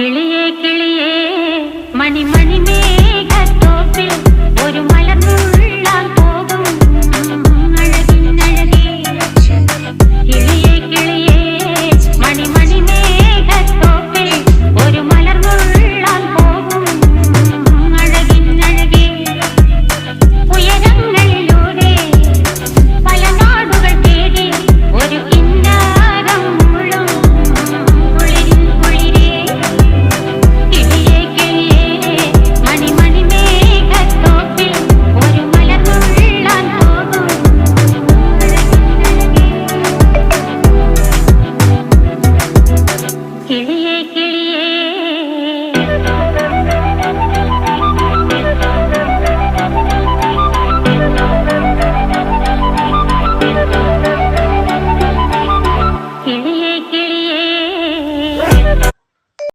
കിളിയേ കിളിയേ മണിമണി മേഘത്തോപ്പിൽ ഒരു മലർന്നുള്ളാൻ പോകും അഴകിനഴകേ. കിളിയേ കിളിയേ മണിമണി മേഘത്തോപ്പിൽ ഒരു മലർന്നുള്ളാൻ പോകും അഴകിനഴകേ. ഉയരങ്ങളിലൂടെ പല നാടുകൾ തേടി ഒരു കിന്നാരം മുഴും കുളിരിൻ കുളിരേ. കിളിയേ കിളിയേ മണിമണി മേഘത്തോപ്പിൽ ഒരു മലർന്നുള്ളാൻ പോകും അഴകിനഴകേ. കിളിയേ